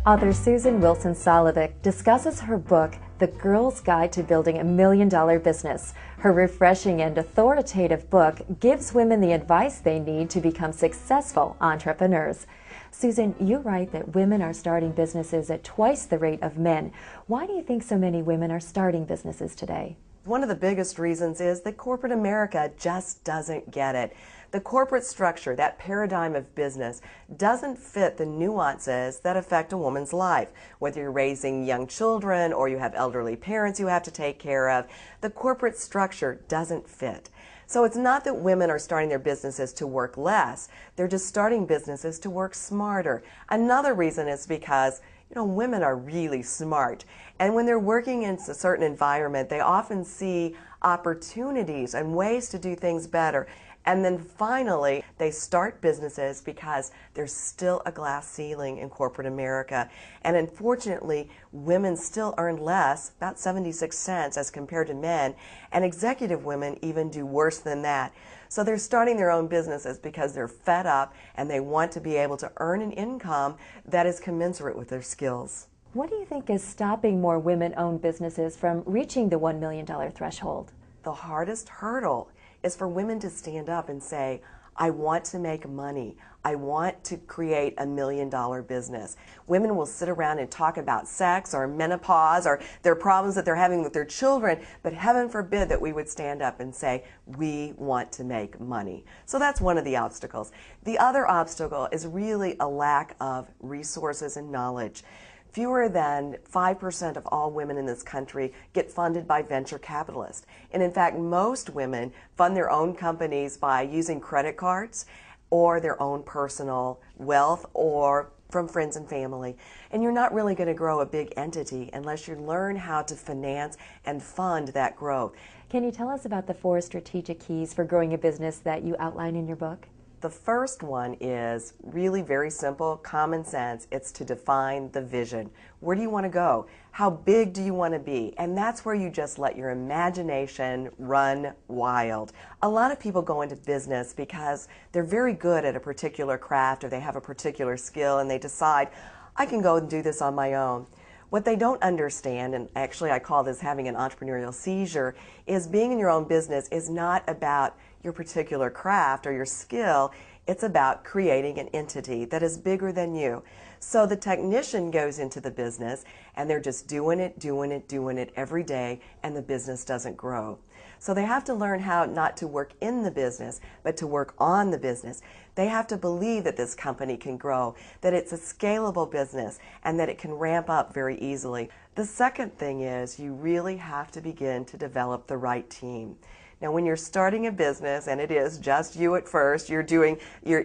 Author Susan Wilson Solovic discusses her book, The Girl's Guide to Building a $1 Million Business. Her refreshing and authoritative book gives women the advice they need to become successful entrepreneurs. Susan, you write that women are starting businesses at twice the rate of men. Why do you think so many women are starting businesses today? One of the biggest reasons is that corporate America just doesn't get it. The corporate structure, that paradigm of business, doesn't fit the nuances that affect a woman's life. Whether you're raising young children or you have elderly parents you have to take care of, the corporate structure doesn't fit. So it's not that women are starting their businesses to work less, they're just starting businesses to work smarter. Another reason is because women are really smart. And when they're working in a certain environment, they often see opportunities and ways to do things better. And then finally, they start businesses because there's still a glass ceiling in corporate America. And unfortunately, women still earn less, about 76 cents as compared to men, and executive women even do worse than that. So they're starting their own businesses because they're fed up and they want to be able to earn an income that is commensurate with their skills. What do you think is stopping more women-owned businesses from reaching the $1 million threshold? The hardest hurdle is for women to stand up and say, I want to make money. I want to create a $1 million business. Women will sit around and talk about sex or menopause or their problems that they're having with their children, but heaven forbid that we would stand up and say, we want to make money. So that's one of the obstacles. The other obstacle is really a lack of resources and knowledge. Fewer than 5% of all women in this country get funded by venture capitalists. And in fact, most women fund their own companies by using credit cards or their own personal wealth or from friends and family. And you're not really going to grow a big entity unless you learn how to finance and fund that growth. Can you tell us about the 4 strategic keys for growing a business that you outline in your book? The first one is really very simple, common sense. It's to define the vision. Where do you want to go? How big do you want to be? And that's where you just let your imagination run wild. A lot of people go into business because they're very good at a particular craft or they have a particular skill and they decide, I can go and do this on my own. What they don't understand, and actually I call this having an entrepreneurial seizure, is being in your own business is not about your particular craft or your skill. It's about creating an entity that is bigger than you. So the technician goes into the business and they're just doing it every day, and the business doesn't grow. So they have to learn how not to work in the business, but to work on the business. They have to believe that this company can grow, that it's a scalable business, and that it can ramp up very easily. The second thing is you really have to begin to develop the right team. Now, when you're starting a business, and it is just you at first, you're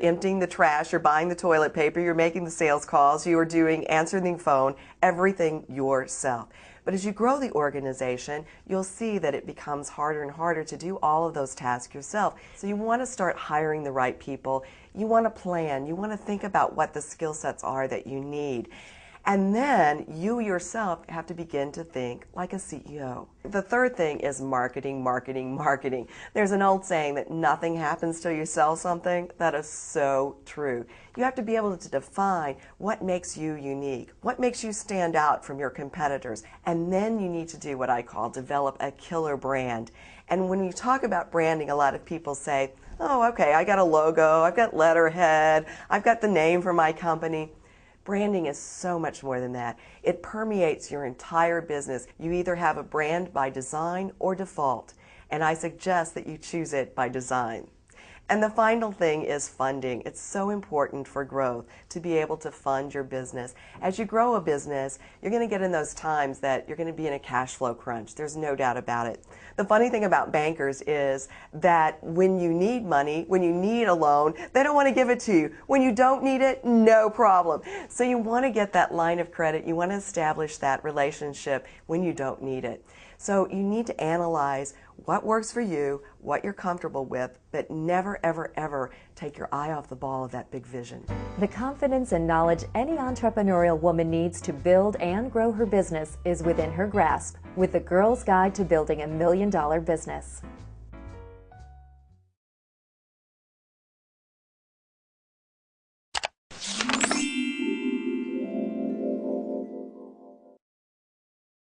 emptying the trash, you're buying the toilet paper, you're making the sales calls, you are answering the phone, everything yourself. But as you grow the organization, you'll see that it becomes harder and harder to do all of those tasks yourself. So you want to start hiring the right people. You want to plan. You want to think about what the skill sets are that you need. And then you yourself have to begin to think like a CEO. The third thing is marketing, marketing, marketing. There's an old saying that nothing happens till you sell something. That is so true. You have to be able to define what makes you unique, what makes you stand out from your competitors. And then you need to do what I call develop a killer brand. And when you talk about branding, a lot of people say, oh, okay, I got a logo, I've got letterhead, I've got the name for my company. Branding is so much more than that. It permeates your entire business. You either have a brand by design or default, and I suggest that you choose it by design. And the final thing is funding. It's so important for growth to be able to fund your business. As you grow a business, you're going to get in those times that you're going to be in a cash flow crunch. There's no doubt about it. The funny thing about bankers is that when you need money, when you need a loan, they don't want to give it to you. When you don't need it, no problem. So you want to get that line of credit. You want to establish that relationship when you don't need it. So you need to analyze what works for you, what you're comfortable with, but never, ever, ever take your eye off the ball of that big vision. The confidence and knowledge any entrepreneurial woman needs to build and grow her business is within her grasp with The Girl's Guide to Building a $1 Million Business.